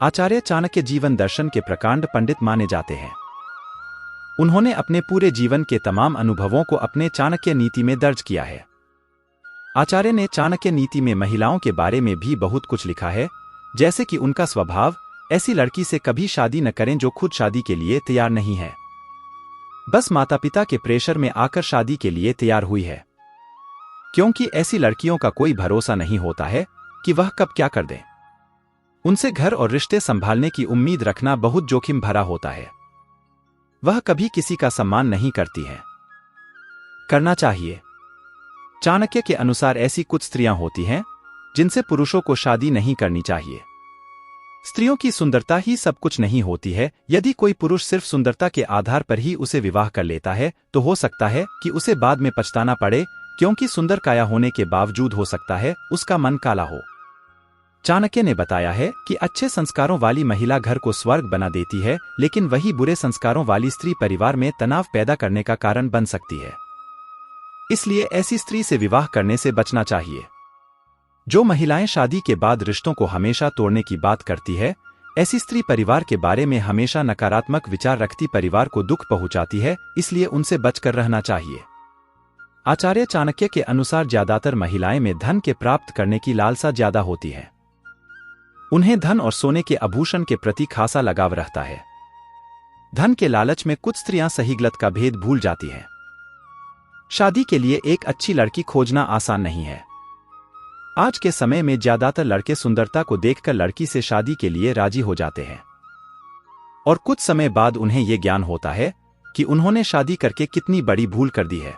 आचार्य चाणक्य जीवन दर्शन के प्रकांड पंडित माने जाते हैं। उन्होंने अपने पूरे जीवन के तमाम अनुभवों को अपने चाणक्य नीति में दर्ज किया है। आचार्य ने चाणक्य नीति में महिलाओं के बारे में भी बहुत कुछ लिखा है, जैसे कि उनका स्वभाव, ऐसी लड़की से कभी शादी न करें जो खुद शादी के लिए तैयार नहीं है, बस माता पिता के प्रेशर में आकर शादी के लिए तैयार हुई है, क्योंकि ऐसी लड़कियों का कोई भरोसा नहीं होता है कि वह कब क्या कर दें। उनसे घर और रिश्ते संभालने की उम्मीद रखना बहुत जोखिम भरा होता है। वह कभी किसी का सम्मान नहीं करती हैं। करना चाहिए। चाणक्य के अनुसार ऐसी कुछ स्त्रियां होती हैं जिनसे पुरुषों को शादी नहीं करनी चाहिए। स्त्रियों की सुंदरता ही सब कुछ नहीं होती है। यदि कोई पुरुष सिर्फ सुंदरता के आधार पर ही उसे विवाह कर लेता है तो हो सकता है कि उसे बाद में पछताना पड़े, क्योंकि सुंदर काया होने के बावजूद हो सकता है उसका मन काला हो। चाणक्य ने बताया है कि अच्छे संस्कारों वाली महिला घर को स्वर्ग बना देती है, लेकिन वही बुरे संस्कारों वाली स्त्री परिवार में तनाव पैदा करने का कारण बन सकती है। इसलिए ऐसी स्त्री से विवाह करने से बचना चाहिए। जो महिलाएं शादी के बाद रिश्तों को हमेशा तोड़ने की बात करती है, ऐसी स्त्री परिवार के बारे में हमेशा नकारात्मक विचार रखती, परिवार को दुख पहुंचाती है, इसलिए उनसे बचकर रहना चाहिए। आचार्य चाणक्य के अनुसार ज्यादातर महिलाएं में धन के प्राप्त करने की लालसा ज्यादा होती है। उन्हें धन और सोने के आभूषण के प्रति खासा लगाव रहता है। धन के लालच में कुछ स्त्रियां सही गलत का भेद भूल जाती हैं। शादी के लिए एक अच्छी लड़की खोजना आसान नहीं है। आज के समय में ज्यादातर लड़के सुंदरता को देखकर लड़की से शादी के लिए राजी हो जाते हैं, और कुछ समय बाद उन्हें यह ज्ञान होता है कि उन्होंने शादी करके कितनी बड़ी भूल कर दी है।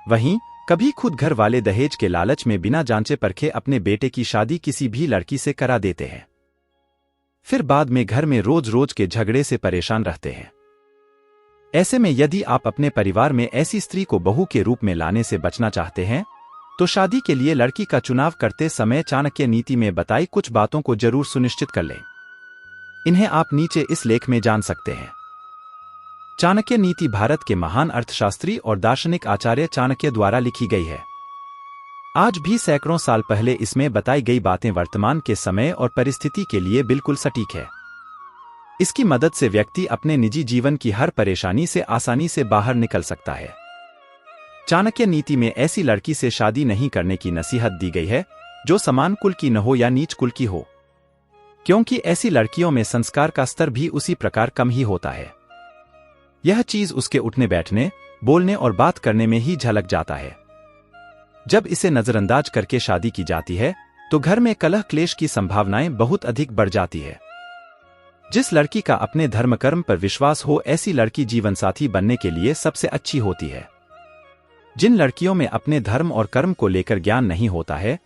वहीं कभी खुद घर वाले दहेज के लालच में बिना जांचे परखे अपने बेटे की शादी किसी भी लड़की से करा देते हैं, फिर बाद में घर में रोज रोज के झगड़े से परेशान रहते हैं। ऐसे में यदि आप अपने परिवार में ऐसी स्त्री को बहू के रूप में लाने से बचना चाहते हैं तो शादी के लिए लड़की का चुनाव करते समय चाणक्य नीति में बताई कुछ बातों को जरूर सुनिश्चित कर लें। इन्हें आप नीचे इस लेख में जान सकते हैं। चाणक्य नीति भारत के महान अर्थशास्त्री और दार्शनिक आचार्य चाणक्य द्वारा लिखी गई है। आज भी सैकड़ों साल पहले इसमें बताई गई बातें वर्तमान के समय और परिस्थिति के लिए बिल्कुल सटीक है। इसकी मदद से व्यक्ति अपने निजी जीवन की हर परेशानी से आसानी से बाहर निकल सकता है। चाणक्य नीति में ऐसी लड़की से शादी नहीं करने की नसीहत दी गई है जो समान कुल की न हो या नीच कुल की हो, क्योंकि ऐसी लड़कियों में संस्कार का स्तर भी उसी प्रकार कम ही होता है। यह चीज उसके उठने बैठने, बोलने और बात करने में ही झलक जाता है। जब इसे नजरअंदाज करके शादी की जाती है तो घर में कलह क्लेश की संभावनाएं बहुत अधिक बढ़ जाती है। जिस लड़की का अपने धर्म कर्म पर विश्वास हो, ऐसी लड़की जीवनसाथी बनने के लिए सबसे अच्छी होती है। जिन लड़कियों में अपने धर्म और कर्म को लेकर ज्ञान नहीं होता है,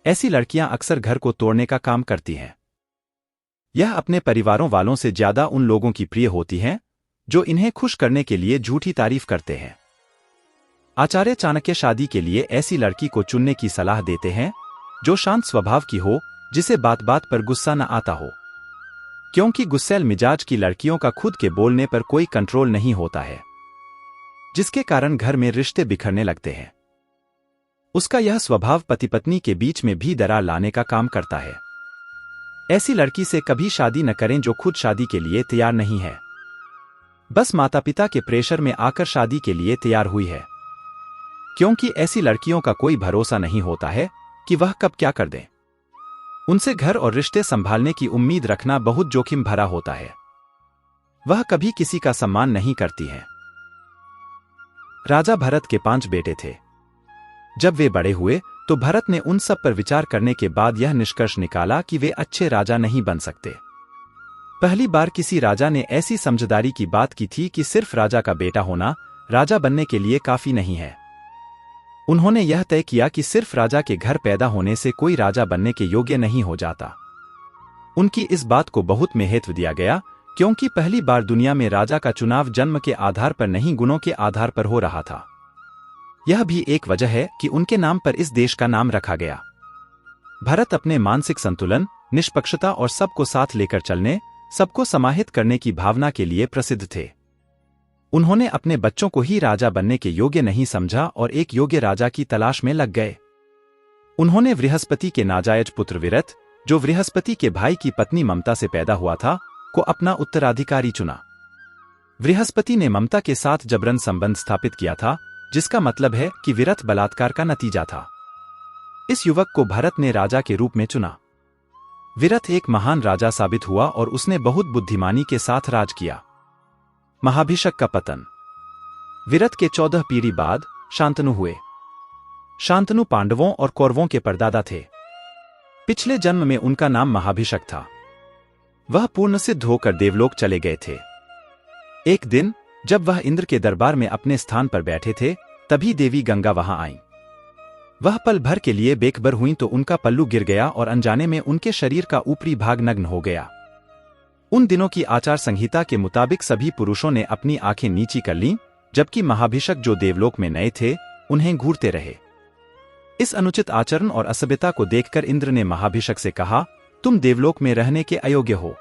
ऐसी लड़कियां अक्सर घर को तोड़ने का काम करती हैं। यह अपने परिवारों वालों से ज्यादा उन लोगों की प्रिय होती हैं जो इन्हें खुश करने के लिए झूठी तारीफ करते हैं। आचार्य चाणक्य शादी के लिए ऐसी लड़की को चुनने की सलाह देते हैं जो शांत स्वभाव की हो, जिसे बात बात पर गुस्सा न आता हो, क्योंकि गुस्सैल मिजाज की लड़कियों का खुद के बोलने पर कोई कंट्रोल नहीं होता है, जिसके कारण घर में रिश्ते बिखरने लगते हैं। उसका यह स्वभाव पति पत्नी के बीच में भी दरार लाने का काम करता है। ऐसी लड़की से कभी शादी न करें जो खुद शादी के लिए तैयार नहीं है, बस माता पिता के प्रेशर में आकर शादी के लिए तैयार हुई है, क्योंकि ऐसी लड़कियों का कोई भरोसा नहीं होता है कि वह कब क्या कर दें। उनसे घर और रिश्ते संभालने की उम्मीद रखना बहुत जोखिम भरा होता है। वह कभी किसी का सम्मान नहीं करती हैं। राजा भरत के 5 बेटे थे। जब वे बड़े हुए तो भरत ने उन सब पर विचार करने के बाद यह निष्कर्ष निकाला कि वे अच्छे राजा नहीं बन सकते। पहली बार किसी राजा ने ऐसी समझदारी की बात की थी कि सिर्फ राजा का बेटा होना राजा बनने के लिए काफी नहीं है। उन्होंने यह तय किया कि सिर्फ राजा के घर पैदा होने से कोई राजा बनने के योग्य नहीं हो जाता। उनकी इस बात को बहुत महत्व दिया गया, क्योंकि पहली बार दुनिया में राजा का चुनाव जन्म के आधार पर नहीं, गुणों के आधार पर हो रहा था। यह भी एक वजह है कि उनके नाम पर इस देश का नाम रखा गया। भरत अपने मानसिक संतुलन, निष्पक्षता और सबको साथ लेकर चलने, सबको समाहित करने की भावना के लिए प्रसिद्ध थे। उन्होंने अपने बच्चों को ही राजा बनने के योग्य नहीं समझा और एक योग्य राजा की तलाश में लग गए। उन्होंने बृहस्पति के नाजायज पुत्र विरथ, जो बृहस्पति के भाई की पत्नी ममता से पैदा हुआ था, को अपना उत्तराधिकारी चुना। बृहस्पति ने ममता के साथ जबरन संबंध स्थापित किया था, जिसका मतलब है कि विरथ बलात्कार का नतीजा था। इस युवक को भरत ने राजा के रूप में चुना। विरथ एक महान राजा साबित हुआ और उसने बहुत बुद्धिमानी के साथ राज किया। महाभिषक का पतन। विरथ के 14 पीढ़ी बाद शांतनु हुए। शांतनु पांडवों और कौरवों के परदादा थे। पिछले जन्म में उनका नाम महाभिषक था। वह पूर्ण सिद्ध होकर देवलोक चले गए थे। एक दिन जब वह इंद्र के दरबार में अपने स्थान पर बैठे थे, तभी देवी गंगा वहां आईं। वह पल भर के लिए बेखबर हुईं तो उनका पल्लू गिर गया और अनजाने में उनके शरीर का ऊपरी भाग नग्न हो गया। उन दिनों की आचार संहिता के मुताबिक सभी पुरुषों ने अपनी आंखें नीची कर लीं, जबकि महाभिषक जो देवलोक में नए थे, उन्हें घूरते रहे। इस अनुचित आचरण और असभ्यता को देखकर इंद्र ने महाभिषक से कहा, तुम देवलोक में रहने के अयोग्य हो।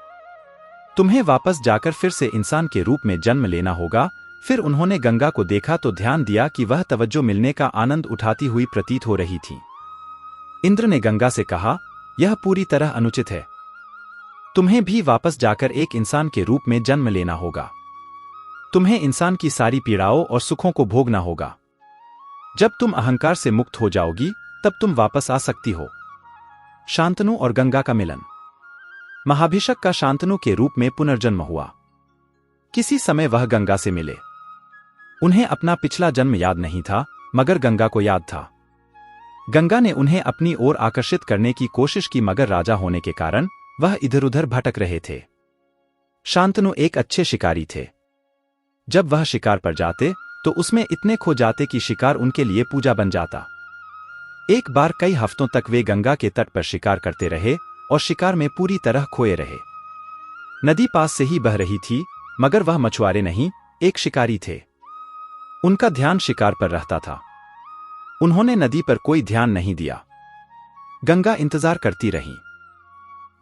तुम्हें वापस जाकर फिर से इंसान के रूप में जन्म लेना होगा। फिर उन्होंने गंगा को देखा तो ध्यान दिया कि वह तवज्जो मिलने का आनंद उठाती हुई प्रतीत हो रही थी। इंद्र ने गंगा से कहा, यह पूरी तरह अनुचित है। तुम्हें भी वापस जाकर एक इंसान के रूप में जन्म लेना होगा। तुम्हें इंसान की सारी पीड़ाओं और सुखों को भोगना होगा। जब तुम अहंकार से मुक्त हो जाओगी, तब तुम वापस आ सकती हो। शांतनु और गंगा का मिलन। महाभिषक का शांतनु के रूप में पुनर्जन्म हुआ। किसी समय वह गंगा से मिले। उन्हें अपना पिछला जन्म याद नहीं था, मगर गंगा को याद था। गंगा ने उन्हें अपनी ओर आकर्षित करने की कोशिश की, मगर राजा होने के कारण वह इधर उधर भटक रहे थे। शांतनु एक अच्छे शिकारी थे। जब वह शिकार पर जाते तो उसमें इतने खो जाते कि शिकार उनके लिए पूजा बन जाता। एक बार कई हफ्तों तक वे गंगा के तट पर शिकार करते रहे और शिकार में पूरी तरह खोए रहे। नदी पास से ही बह रही थी, मगर वह मछुआरे नहीं, एक शिकारी थे। उनका ध्यान शिकार पर रहता था। उन्होंने नदी पर कोई ध्यान नहीं दिया। गंगा इंतजार करती रही।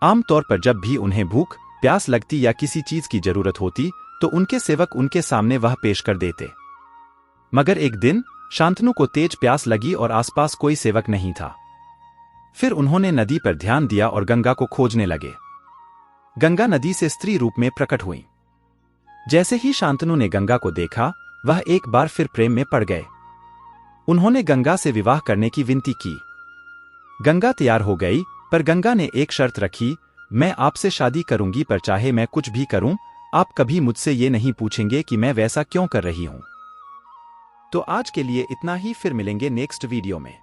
आमतौर पर जब भी उन्हें भूख प्यास लगती या किसी चीज की जरूरत होती तो उनके सेवक उनके सामने वह पेश कर देते। मगर एक दिन शांतनु को तेज प्यास लगी और आसपास कोई सेवक नहीं था। फिर उन्होंने नदी पर ध्यान दिया और गंगा को खोजने लगे। गंगा नदी से स्त्री रूप में प्रकट हुई। जैसे ही शांतनु ने गंगा को देखा, वह एक बार फिर प्रेम में पड़ गए। उन्होंने गंगा से विवाह करने की विनती की। गंगा तैयार हो गई, पर गंगा ने एक शर्त रखी, मैं आपसे शादी करूंगी, पर चाहे मैं कुछ भी करूं, आप कभी मुझसे ये नहीं पूछेंगे कि मैं वैसा क्यों कर रही हूं। तो आज के लिए इतना ही, फिर मिलेंगे नेक्स्ट वीडियो में।